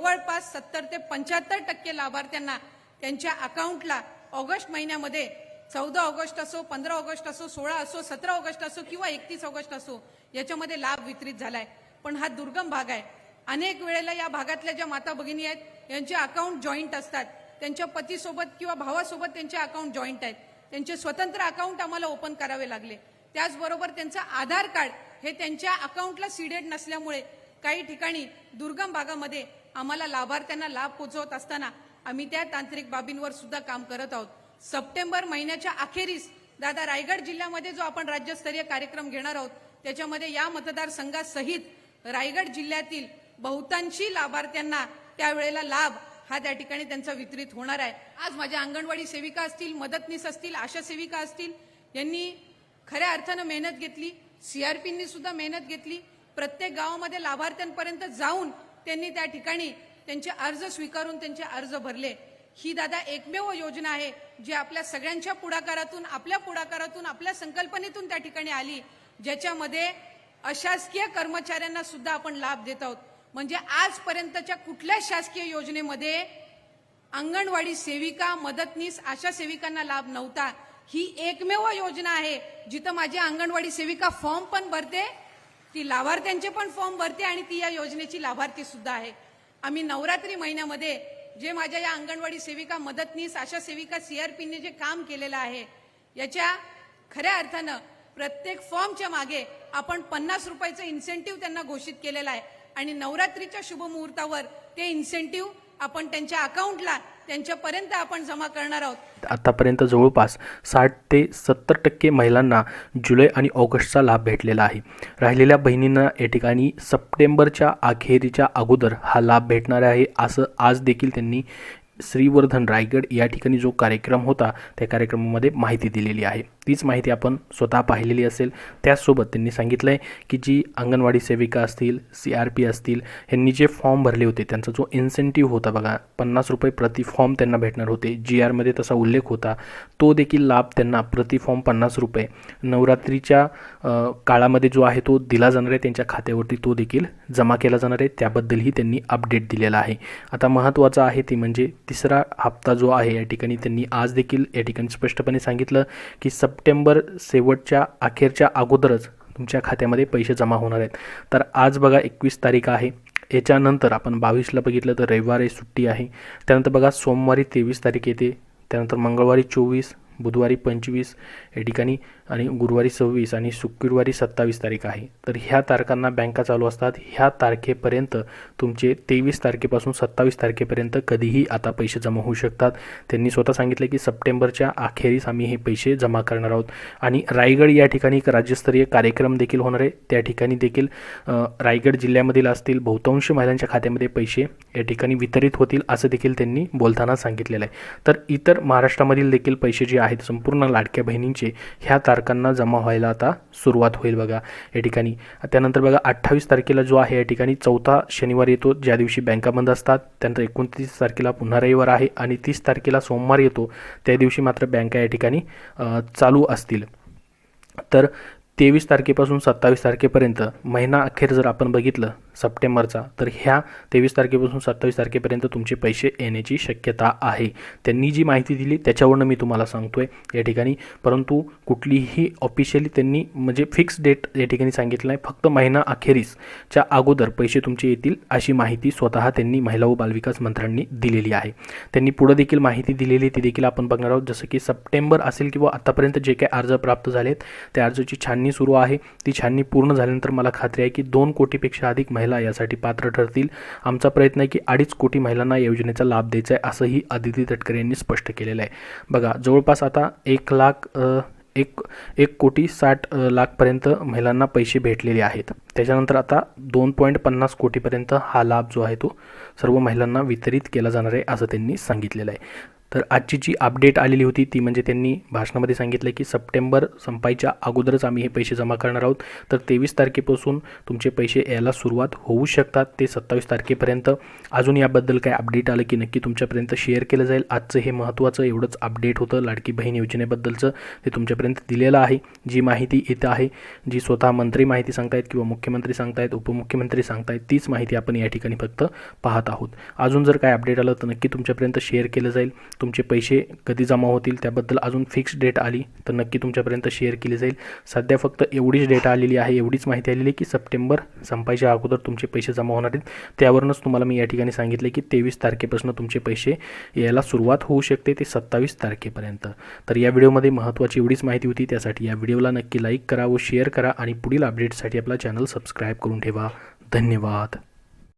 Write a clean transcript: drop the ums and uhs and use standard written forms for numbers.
जवळपास 70 ते 75% लाभार्थ्यांना त्यांच्या अकाउंटला ऑगस्ट महिन्यामध्ये 14 ऑगस्ट असो, 15 ऑगस्ट असो, 16 असो, 17 ऑगस्ट असो किंवा 31 ऑगस्ट असो, याच्यामध्ये लाभ वितरित झालाय। पण हा दुर्गम भाग आहे। अनेक वेळेला या भागातल्या ज्या माता भगिनी आहेत यांचे अकाउंट जॉईंट असतात, त्यांच्या पतीसोबत किंवा भावासोबत त्यांचे अकाउंट जॉईंट आहेत, त्यांचे स्वतंत्र अकाउंट आम्हाला ओपन करावे लागले। त्याचबरोबर त्यांचं आधार कार्ड हे त्यांच्या अकाउंटला सीडेड नसल्यामुळे काही ठिकाणी दुर्गम भागामध्ये आम्हाला लाभार्थ्यांना लाभ पोहोचवत असताना आम्ही त्या तांत्रिक बाबींवर सुद्धा काम करत आहोत। सप्टेंबर महिन्याच्या अखेरीस दादा रायगड जिल्ह्यामध्ये जो आपण राज्यस्तरीय कार्यक्रम घेणार आहोत त्याच्यामध्ये या मतदारसंघासहित रायगड जिल्ह्यातील बहुतांशी लाभार्थ्यांना त्यावेळेला लाभ हा त्या ठिकाणी त्यांचा वितरित होणार आहे। आज माझ्या अंगणवाडी सेविका असतील, मदतनीस असतील, आशा सेविका असतील, यांनी खऱ्या अर्थानं मेहनत घेतली, सीआरपींनी सुद्धा मेहनत घेतली। प्रत्येक गावामध्ये लाभार्थ्यांपर्यंत जाऊन त्यांनी त्या ठिकाणी त्यांचे अर्ज स्वीकारून त्यांचे अर्ज भरले। ही दादा एकमेव योजना आहे जी आपल्या सगळ्यांच्या पुढाकारातून, आपल्या संकल्पनेतून त्या ठिकाणी आली, ज्याच्यामध्ये अशासकीय कर्मचाऱ्यांना सुद्धा आपण लाभ देत आहोत। म्हणजे आजपर्यंतच्या कुठल्याच शासकीय योजनेमध्ये अंगणवाडी सेविका, मदतनीस, आशा सेविकांना लाभ नव्हता। ही एकमेव योजना आहे जिथं माझी अंगणवाडी सेविका फॉर्म पण भरते, ती लाभार्थ्यांचे पण फॉर्म भरते आणि ती या योजनेची लाभार्थी सुद्धा आहे। आम्ही नवरात्री महिन्यामध्ये जे माझ्या या अंगणवाडी सेविका, मदतनीस, आशा सेविका, सीआरपीने जे काम केलेलं आहे याच्या खऱ्या अर्थानं प्रत्येक फॉर्मच्या मागे आपण 50 रुपयाचं इन्सेंटिव्ह त्यांना घोषित केलेलं आहे आणि नवरात्रीच्या शुभ मुहूर्तावर ते इन्सेंटिव्ह आपण त्यांच्या अकाउंटला त्यांच्यापर्यंत आपण जमा करणार आहोत। आतापर्यंत जवळपास 60 ते 70% महिलांना जुलै आणि ऑगस्टचा लाभ भेटलेला आहे। राहिलेल्या बहिणींना या ठिकाणी सप्टेंबरच्या अखेरीच्या अगोदर हा लाभ भेटणार आहे असं आज देखील त्यांनी श्रीवर्धन रायगड या ठिकाणी जो कार्यक्रम होता त्या कार्यक्रमामध्ये माहिती दिलेली आहे। तीच माहिती आपण स्वतः पाहिलेली असेल। त्याचसोबत त्यांनी सांगितलं आहे की जी अंगणवाडी सेविका असतील, सीआरपी असतील, यांनी जे फॉर्म भरले होते त्यांचा जो इन्सेंटिव्ह होता बघा, 50 रुपये प्रति फॉर्म त्यांना भेटणार होते, GRमध्ये तसा उल्लेख होता, तो देखील लाभ त्यांना प्रति फॉर्म 50 रुपये नवरात्रीच्या काळामध्ये जो आहे तो दिला जाणार आहे, त्यांच्या खात्यावरती तो देखील जमा केला जाणार आहे। त्याबद्दलही त्यांनी अपडेट दिलेला आहे। आता महत्त्वाचं आहे ते म्हणजे तिसरा हप्ता जो आहे या ठिकाणी त्यांनी आज देखील या ठिकाणी स्पष्टपणे सांगितलं की सप्टेंबर शेवटच्या अखेरच्या अगोदरच तुमच्या खात्यामध्ये पैसे जमा होणार आहेत। तर आज बघा 21 तारीख आहे, याच्यानंतर आपण 22ला बघितलं तर रविवारी सुट्टी आहे, त्यानंतर बघा सोमवारी 23 तारीख येते, त्यानंतर मंगळवारी 24, बुधवारी 25 या ठिकाणी आणि गुरुवारी 26 आणि शुक्रवारी 27 तारीख आहे। तर ह्या तारखांना बँका चालू असतात। ह्या तारखेपर्यंत तुमचे 23 तारखेपासून 27 तारखेपर्यंत कधीही आता पैसे जमा होऊ शकतात। त्यांनी स्वतः सांगितले की सप्टेंबरच्या अखेरीस आम्ही हे पैसे जमा करणार आहोत आणि रायगड या ठिकाणी एक राज्यस्तरीय कार्यक्रम देखील होणार आहे। त्या ठिकाणी देखील रायगड जिल्ह्यामधील असतील बहुतांश महिलांच्या खात्यामध्ये पैसे या ठिकाणी वितरित होतील असं देखील त्यांनी बोलताना सांगितलेलं आहे। तर इतर महाराष्ट्रामधील देखील पैसे जे आहेत संपूर्ण लाडक्या बहिणींचे ह्या तारखांना जमा व्हायला आता सुरुवात होईल बघा या ठिकाणी। त्यानंतर बघा 28 तारखेला जो आहे या ठिकाणी चौथा शनिवार येतो, ज्या दिवशी बँका बंद असतात। त्यानंतर 29 तारखेला पुन्हा रविवार आहे आणि 30 तारखेला सोमवार येतो, त्या दिवशी मात्र बँका या ठिकाणी चालू असतील। तर 23 तारखेपासून 27 तारखेपर्यंत महिना अखेर जर आपण बघितलं सप्टेंबरचा, तर ह्या 23 तारखेपासून 27 तारखेपर्यंत तुमचे पैसे येण्याची शक्यता आहे। त्यांनी जी माहिती दिली त्याच्यावरून मी तुम्हाला सांगतोय या ठिकाणी, परंतु कुठलीही ऑफिशियली त्यांनी म्हणजे फिक्स डेट या ठिकाणी सांगितलं नाही, फक्त महिना अखेरीसच्या अगोदर पैसे तुमचे येतील अशी माहिती स्वतः त्यांनी महिला व बालविकास मंत्र्यांनी दिलेली आहे। त्यांनी पुढे देखील माहिती दिलेली ती देखील आपण बघणार आहोत, जसं की सप्टेंबर असेल किंवा आतापर्यंत जे काही अर्ज प्राप्त झालेत त्या अर्जाची छाननी सुरू आहे। ती छाननी पूर्ण झाल्यानंतर मला खात्री आहे की 2 कोटीपेक्षा अधिक महिला यासाठी पात्र ठरतील। आमचा प्रयत्न आहे की 2.5 कोटी महिलांना योजनेचा लाभ द्यायचा आहे असंही आदिती तटकरे यांनी स्पष्ट केलेलं आहे। बघा जवळपास आता 1 कोटी 60 लाखपर्यंत महिलांना पैसे भेटलेले आहेत। त्याच्यानंतर आता 2.50 कोटीपर्यंत हा लाभ जो आहे तो सर्व महिलांना वितरित केला जाणार आहे असं त्यांनी सांगितलेलं आहे। तर आजची जी अपडेट आलेली होती ती म्हणजे त्यांनी भाषणामध्ये सांगितलं की सप्टेंबर संपायच्या अगोदरच आम्ही हे पैसे जमा करणार आहोत. तर 23 तारखेपासून तुमचे पैसे यायला सुरुवात होऊ शकतात ते 27 तारखेपर्यंत. अजून याबद्दल काय अपडेट आलं की नक्की तुमच्यापर्यंत शेअर केलं जाईल. आजचं हे महत्त्वाचं एवढंच अपडेट होतं लाडकी बहीण योजनेबद्दलचं, ते तुमच्यापर्यंत दिलेलं आहे. जी माहिती इथं आहे, जी स्वतः मंत्री माहिती सांगतायत किंवा मुख्यमंत्री सांगतायत, उपमुख्यमंत्री सांगतायत, तीच माहिती आपण या ठिकाणी फक्त पाहत आहोत. अजून जर काय अपडेट आलं तर नक्की तुमच्यापर्यंत शेअर केलं जाईल. तुमचे पैसे कधी जमा होतील त्याबद्दल अजून फिक्स डेट आली तर नक्की तुमच्यापर्यंत शेअर केली जाईल. सध्या फक्त एवढीच डेटा आलेली आहे, एवढीच माहिती आलेली आहे की सप्टेंबर संपायच्या अगोदर तुमचे पैसे जमा होणार आहेत. त्यावरूनच तुम्हाला मी या ठिकाणी सांगितले की 23 तारखेपासून तुमचे पैसे यायला सुरुवात होऊ शकते ते 27 तारखेपर्यंत. तर या व्हिडिओमध्ये महत्त्वाची एवढीच माहिती होती. त्यासाठी या व्हिडिओला नक्की लाईक करा व शेअर करा आणि पुढील अपडेट्ससाठी आपला चॅनल सबस्क्राईब करून ठेवा. धन्यवाद.